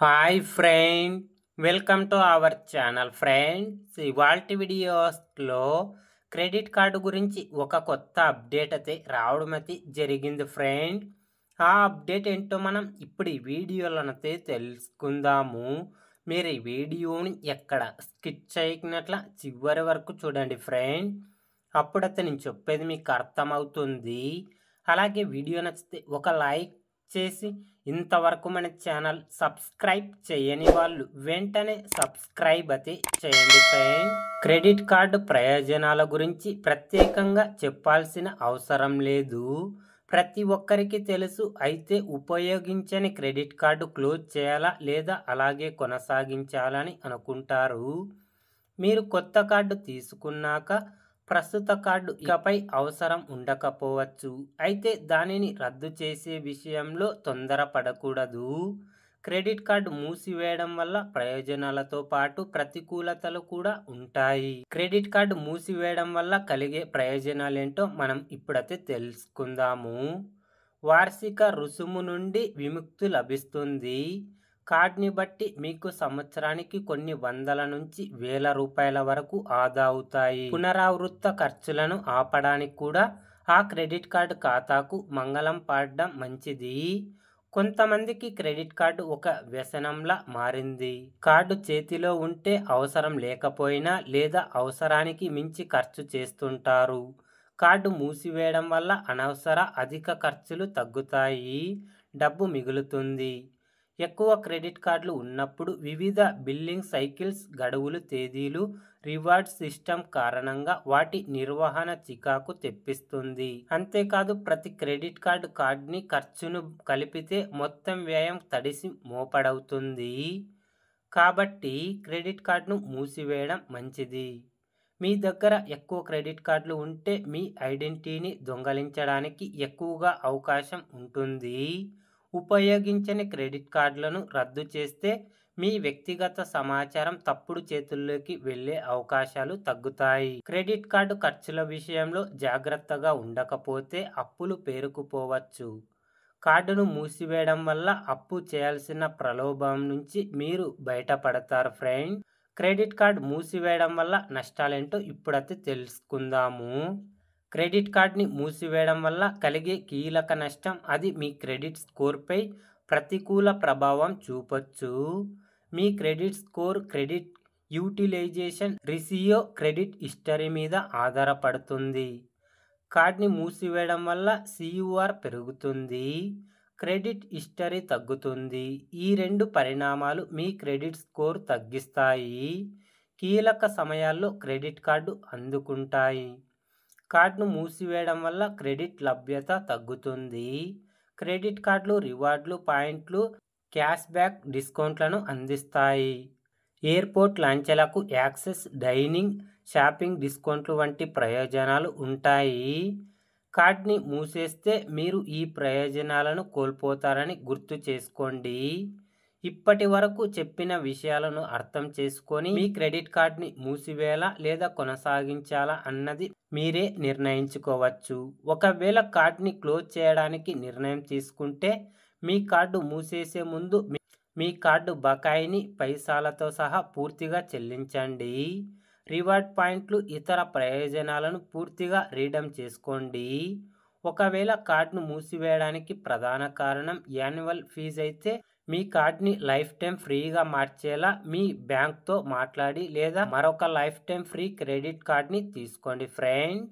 Hi friend, welcome to our channel friends. ఇవాల్టి వీడియోస్లో credit card గురించి ఒక కొత్త అప్డేట్ అయితే రావడం అయితే జరిగింది ఫ్రెండ్. ఆ అప్డేట్ ఏంటో మనం ఇప్పుడు ఈ వీడియోలోనైతే తెలుసుకుందాము. మీరు ఈ వీడియోని ఎక్కడ స్కిప్ చేయకున్నట్ల చివరి వరకు చూడండి ఫ్రెండ్. అప్పుడైతే నేను చెప్పేది మీకు అర్థమవుతుంది. అలాగే వీడియో నచ్చితే ఒక లైక్ చేసి ఇంతవరకు మన ఛానల్ సబ్స్క్రైబ్ చేయని వాళ్ళు వెంటనే సబ్స్క్రైబ్ అయితే చేయండి ఫ్రెండ్. క్రెడిట్ కార్డు ప్రయోజనాల గురించి ప్రత్యేకంగా చెప్పాల్సిన అవసరం లేదు, ప్రతి ఒక్కరికి తెలుసు. అయితే ఉపయోగించని క్రెడిట్ కార్డు క్లోజ్ చేయాలా లేదా అలాగే కొనసాగించాలని అనుకుంటారు. మీరు కొత్త కార్డు తీసుకున్నాక ప్రస్తుత కార్డు ఇకపై అవసరం ఉండకపోవచ్చు. అయితే దానిని రద్దు చేసే విషయంలో తొందరపడకూడదు. క్రెడిట్ కార్డు మూసివేయడం వల్ల ప్రయోజనాలతో పాటు ప్రతికూలతలు కూడా ఉంటాయి. క్రెడిట్ కార్డు మూసివేయడం వల్ల కలిగే ప్రయోజనాలేంటో మనం ఇప్పుడైతే తెలుసుకుందాము. వార్షిక రుసుము నుండి విముక్తి లభిస్తుంది. కార్డ్ని బట్టి మీకు సంవత్సరానికి కొన్ని వందల నుంచి వేల రూపాయల వరకు ఆదా అవుతాయి. పునరావృత ఖర్చులను ఆపడానికి కూడా ఆ క్రెడిట్ కార్డు ఖాతాకు మంగళం పాడడం మంచిది. కొంతమందికి క్రెడిట్ కార్డు ఒక వ్యసనంలా మారింది. కార్డు చేతిలో ఉంటే అవసరం లేకపోయినా లేదా అవసరానికి మించి ఖర్చు చేస్తుంటారు. కార్డు మూసివేయడం వల్ల అనవసర అధిక ఖర్చులు తగ్గుతాయి, డబ్బు మిగులుతుంది. ఎక్కువ క్రెడిట్ కార్డులు ఉన్నప్పుడు వివిధ బిల్లింగ్ సైకిల్స్, గడువులు, తేదీలు, రివార్డ్ సిస్టమ్ కారణంగా వాటి నిర్వహణ చికాకు తెప్పిస్తుంది. అంతేకాదు ప్రతి క్రెడిట్ కార్డుని ఖర్చును కలిపితే మొత్తం వ్యయం తడిసి మోపడవుతుంది. కాబట్టి క్రెడిట్ కార్డును మూసివేయడం మంచిది. మీ దగ్గర ఎక్కువ క్రెడిట్ కార్డులు ఉంటే మీ ఐడెంటిటీని దొంగిలించడానికి ఎక్కువగా అవకాశం ఉంటుంది. ఉపయోగించని క్రెడిట్ కార్డులను రద్దు చేస్తే మీ వ్యక్తిగత సమాచారం తప్పుడు చేతుల్లోకి వెళ్ళే అవకాశాలు తగ్గుతాయి. క్రెడిట్ కార్డు ఖర్చుల విషయంలో జాగ్రత్తగా ఉండకపోతే అప్పులు పేరుకుపోవచ్చు. కార్డును మూసివేయడం వల్ల అప్పు చేయాల్సిన ప్రలోభం నుంచి మీరు బయటపడతారు ఫ్రెండ్. క్రెడిట్ కార్డు మూసివేయడం వల్ల నష్టాలేంటో ఇప్పుడైతే తెలుసుకుందాము. క్రెడిట్ కార్డ్ని మూసివేయడం వల్ల కలిగే కీలక నష్టం అది మీ క్రెడిట్ స్కోర్పై ప్రతికూల ప్రభావం చూపొచ్చు. మీ credit score, credit utilization ratio, credit history మీద ఆధారపడుతుంది. కార్డ్ని మూసివేయడం వల్ల CUR పెరుగుతుంది, క్రెడిట్ హిస్టరీ తగ్గుతుంది. ఈ రెండు పరిణామాలు మీ క్రెడిట్ స్కోర్ తగ్గిస్తాయి. కీలక సమయాల్లో క్రెడిట్ కార్డు అందుకుంటాయి. కార్డును మూసివేయడం వల్ల క్రెడిట్ లభ్యత తగ్గుతుంది. క్రెడిట్ కార్డులు రివార్డులు, పాయింట్లు, క్యాష్ బ్యాక్, డిస్కౌంట్లను అందిస్తాయి. ఎయిర్పోర్ట్ లాంఛలకు యాక్సెస్, డైనింగ్, షాపింగ్ డిస్కౌంట్లు వంటి ప్రయోజనాలు ఉంటాయి. కార్డ్ని మూసేస్తే మీరు ఈ ప్రయోజనాలను కోల్పోతారని గుర్తు చేసుకోండి. ఇప్పటి వరకు చెప్పిన విషయాలను అర్థం చేసుకొని మీ క్రెడిట్ కార్డ్ని మూసివేయాలా లేదా కొనసాగించాలా అన్నది మీరే నిర్ణయించుకోవచ్చు. ఒకవేళ కార్డ్ని క్లోజ్ చేయడానికి నిర్ణయం తీసుకుంటే మీ కార్డు మూసేసే ముందు మీ కార్డు బకాయిని పైసలతో సహా పూర్తిగా చెల్లించండి. రివార్డ్ పాయింట్లు, ఇతర ప్రయోజనాలను పూర్తిగా రీడమ్ చేసుకోండి. ఒకవేళ కార్డును మూసివేయడానికి ప్రధాన కారణం యాన్యువల్ ఫీజు అయితే మీ కార్డ్ని లైఫ్ టైం ఫ్రీగా మార్చేలా మీ బ్యాంక్తో మాట్లాడి లేదా మరొక లైఫ్ టైం ఫ్రీ క్రెడిట్ కార్డ్ని తీసుకోండి ఫ్రెండ్.